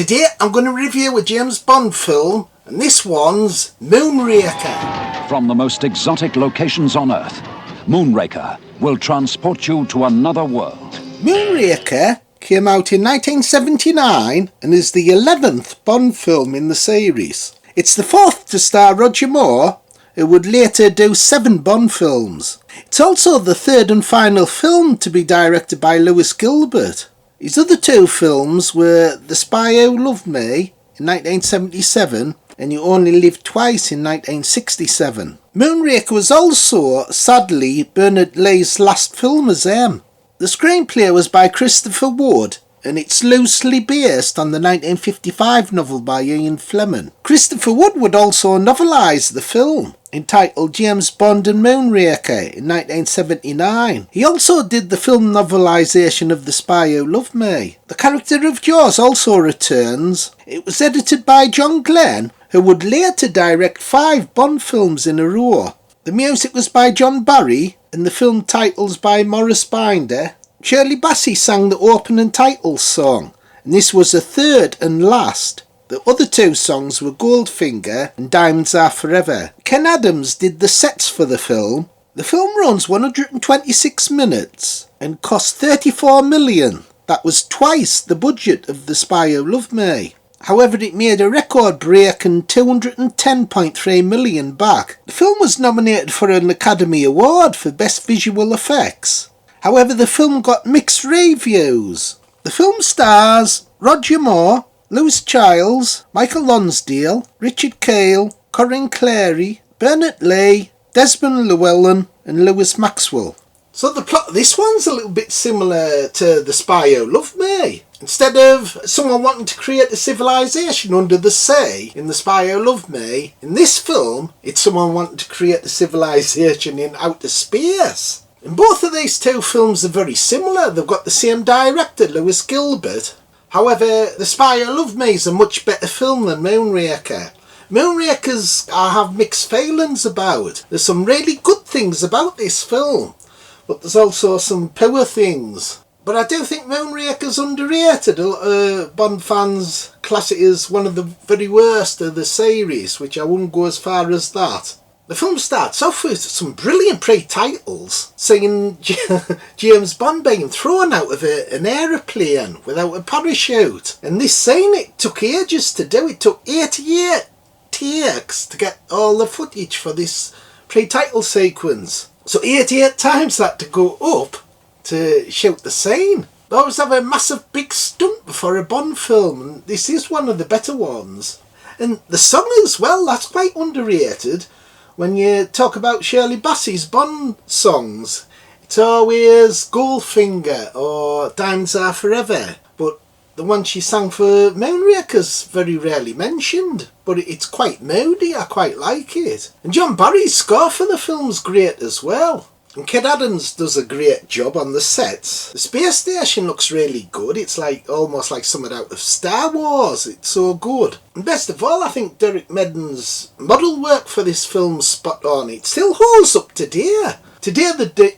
Today I'm going to review a James Bond film, and this one's Moonraker. From the most exotic locations on Earth, Moonraker will transport you to another world. Moonraker came out in 1979 and is the 11th Bond film in the series. It's the fourth to star Roger Moore, who would later do 7 Bond films. It's also the third and final film to be directed by Lewis Gilbert. His other 2 films were The Spy Who Loved Me in 1977 and You Only Live Twice in 1967. Moonraker was also, sadly, Bernard Lee's last film as M. The screenplay was by Christopher Wood, and it's loosely based on the 1955 novel by Ian Fleming. Christopher Wood would also novelise the film, entitled James Bond and Moonraker in 1979. He also did the film novelisation of The Spy Who Loved Me. The character of Jaws also returns. It was edited by John Glen, who would later direct 5 Bond films in a row. The music was by John Barry, and the film titles by Maurice Binder. Shirley Bassey sang the opening title song, and this was the third and last. The other 2 songs were Goldfinger and Diamonds Are Forever. Ken Adams did the sets for the film. The film runs 126 minutes and cost $34 million. That was twice the budget of The Spy Who Loved Me. However, it made a record-breaking $210.3 million back. The film was nominated for an Academy Award for Best Visual Effects. However, the film got mixed reviews. The film stars Roger Moore, Lois Chiles, Michael Lonsdale, Richard Kiel, Corinne Cléry, Bernard Lee, Desmond Llewellyn and Lewis Maxwell. So the plot of this one's a little bit similar to The Spy Who Loved Me. Instead of someone wanting to create a civilization under the sea in The Spy Who Loved Me, in this film it's someone wanting to create a civilization in outer space. And both of these 2 films are very similar. They've got the same director, Lewis Gilbert. However, The Spy Who Loved Me is a much better film than Moonraker. Moonraker's I have mixed feelings about. There's some really good things about this film, but there's also some poor things. But I do think Moonraker's underrated. A lot of Bond fans class it as one of the very worst of the series, which I wouldn't go as far as that. The film starts off with some brilliant pre-titles, seeing James Bond being thrown out of an aeroplane without a parachute. And this scene, it took ages to do. It took 88 takes to get all the footage for this pre-title sequence. So 88 times that to go up to shoot the scene. They always have a massive big stunt before a Bond film, and this is one of the better ones. And the song as well, that's quite underrated. When you talk about Shirley Bassey's Bond songs, it's always Goldfinger or Diamonds Are Forever. But the one she sang for Moonraker's very rarely mentioned. But it's quite moody, I quite like it. And John Barry's score for the film's great as well. And Ken Adams does a great job on the sets. The space station looks really good. It's almost like something out of Star Wars. It's so good. And best of all, I think Derek Medden's model work for this film's spot on. It still holds up today. Today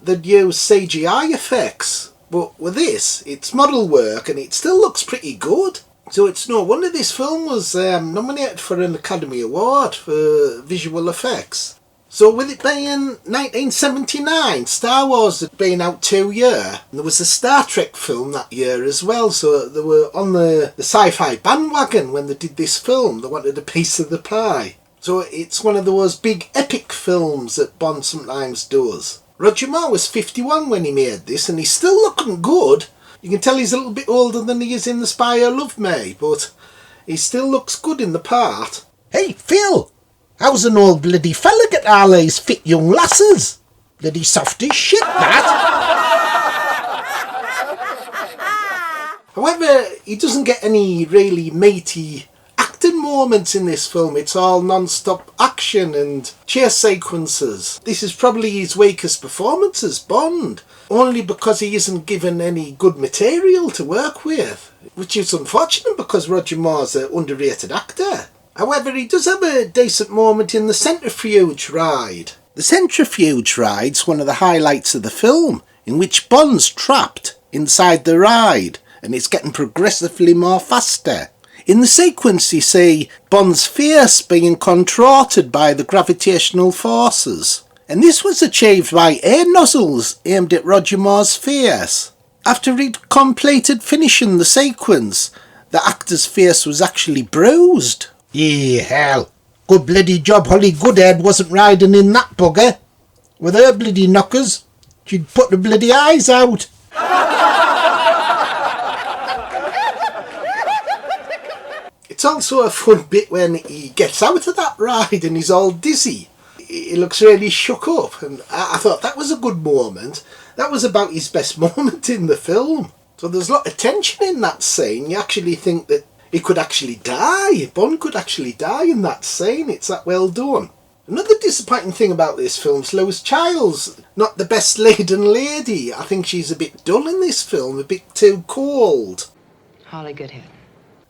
they'd use CGI effects. But with this, it's model work and it still looks pretty good. So it's no wonder this film was nominated for an Academy Award for visual effects. So with it being 1979, Star Wars had been out 2 years. There was a Star Trek film that year as well, so they were on the sci-fi bandwagon when they did this film. They wanted a piece of the pie. So it's one of those big epic films that Bond sometimes does. Roger Moore was 51 when he made this, and he's still looking good. You can tell he's a little bit older than he is in The Spy Who Loved Me, but he still looks good in the part. Hey, Phil! How's an old bloody fella get all these fit young lasses? Bloody soft as shit, that! However, he doesn't get any really meaty acting moments in this film. It's all non-stop action and chase sequences. This is probably his weakest performance as Bond, only because he isn't given any good material to work with, which is unfortunate because Roger Moore's an underrated actor. However, he does have a decent moment in the centrifuge ride. The centrifuge ride's one of the highlights of the film, in which Bond's trapped inside the ride, and it's getting progressively more faster. In the sequence you see Bond's face being contorted by the gravitational forces, and this was achieved by air nozzles aimed at Roger Moore's face. After he'd completed finishing the sequence, the actor's face was actually bruised. Yeah, hell. Good bloody job Holly Goodhead wasn't riding in that bugger. With her bloody knockers, she'd put the bloody eyes out. It's also a fun bit when he gets out of that ride and he's all dizzy. He looks really shook up, and I thought that was a good moment. That was about his best moment in the film. So there's a lot of tension in that scene. You actually think that he could actually die. Bond could actually die in that scene. It's that well done. Another disappointing thing about this film is Lois Chiles. Not the best laden lady. I think she's a bit dull in this film, a bit too cold. Holly Goodhead.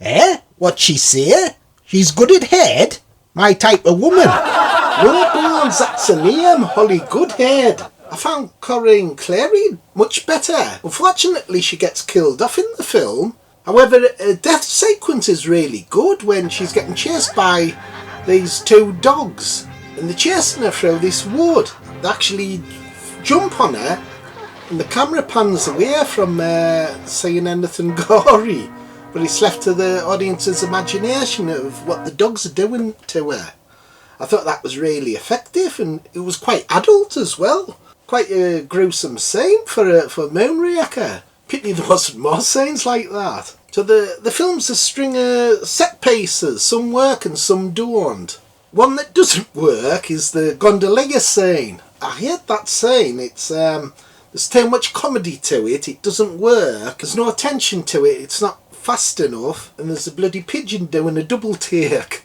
Eh? What'd she say? She's good at head? My type of woman. No bones, that's her name, Holly Goodhead. I found Corinne Cléry much better. Unfortunately, she gets killed off in the film. However, her death sequence is really good when she's getting chased by these two dogs. And they're chasing her through this wood. They actually jump on her, and the camera pans away from seeing anything gory. But it's left to the audience's imagination of what the dogs are doing to her. I thought that was really effective, and it was quite adult as well. Quite a gruesome scene for Moonraker. Pity there wasn't more scenes like that. So the film's a string of set pieces. Some work and some don't. One that doesn't work is the gondolier scene. I hate that scene. It's there's too much comedy to it. It doesn't work. There's no attention to it. It's not fast enough, and there's a bloody pigeon doing a double take.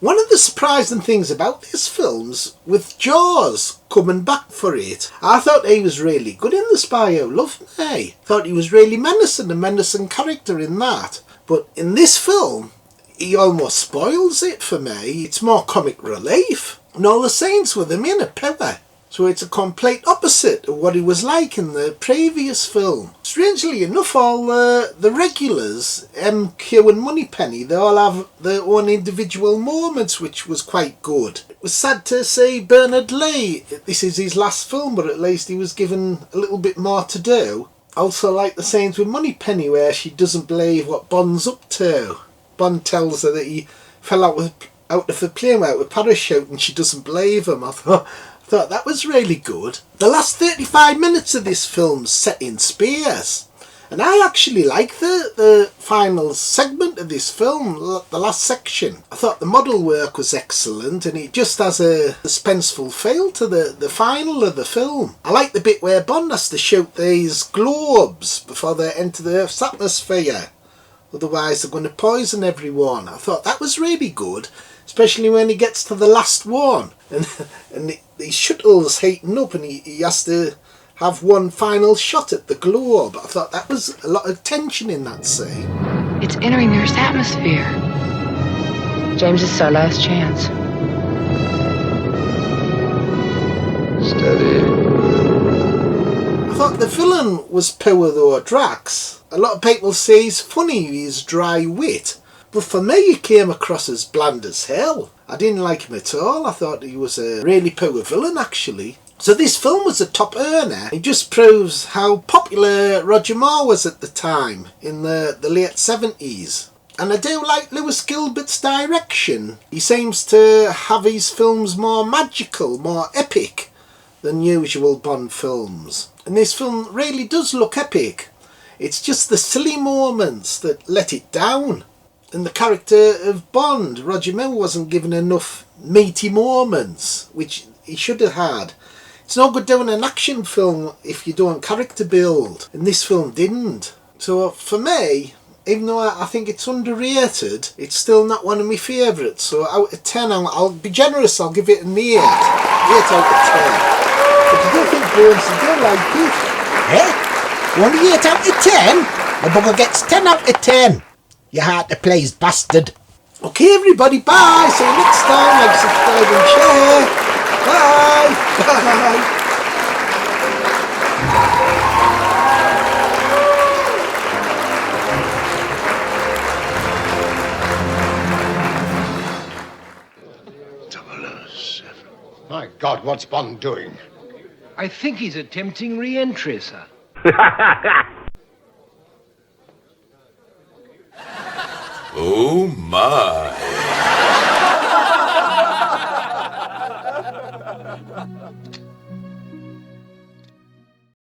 One of the surprising things about this film's with Jaws coming back for it. I thought he was really good in The Spy Who Loved Me. Thought he was really menacing, a menacing character in that. But in this film, he almost spoils it for me. It's more comic relief. And all the scenes with him in are power. So it's a complete opposite of what he was like in the previous film. Strangely enough, all the regulars, MQ and Moneypenny, they all have their own individual moments, which was quite good. It was sad to see Bernard Lee. This is his last film, but at least he was given a little bit more to do. Also like the scenes with Moneypenny where she doesn't believe what Bond's up to. Bond tells her that he fell out of the plane without a parachute and she doesn't believe him. I thought that was really good. The last 35 minutes of this film's set in space, and I actually like the final segment of this film, the last section. I thought the model work was excellent, and it just has a suspenseful feel to the final of the film. I like the bit where Bond has to shoot these globes before they enter the Earth's atmosphere, otherwise they're going to poison everyone. I thought that was really good, especially when he gets to the last one, and the shuttle's heating up and he has to have one final shot at the globe. I thought that was a lot of tension in that scene. It's entering the Earth's atmosphere. James, this is our last chance. Steady. I thought the villain was poor though, Drax. A lot of people say he's funny, he's dry wit. But for me, he came across as bland as hell. I didn't like him at all. I thought he was a really poor villain, actually. So this film was a top earner. It just proves how popular Roger Moore was at the time, in the late 70s. And I do like Lewis Gilbert's direction. He seems to have his films more magical, more epic than usual Bond films. And this film really does look epic. It's just the silly moments that let it down. And the character of Bond, Roger Moore, wasn't given enough meaty moments, which he should have had. It's no good doing an action film if you don't character build, and this film didn't. So for me, even though I think it's underrated, it's still not one of my favourites. So out of 10, I'll be generous, I'll give it an 8. 8 out of 10. If you don't think Bones, you don't like it. Eh? Only 8 out of 10? The bugger gets 10 out of 10. You hard to please, bastard. Okay, everybody, bye. See you next time. Like, subscribe and share. Bye. Bye. My God, what's Bond doing? I think he's attempting re-entry, sir. Oh, my.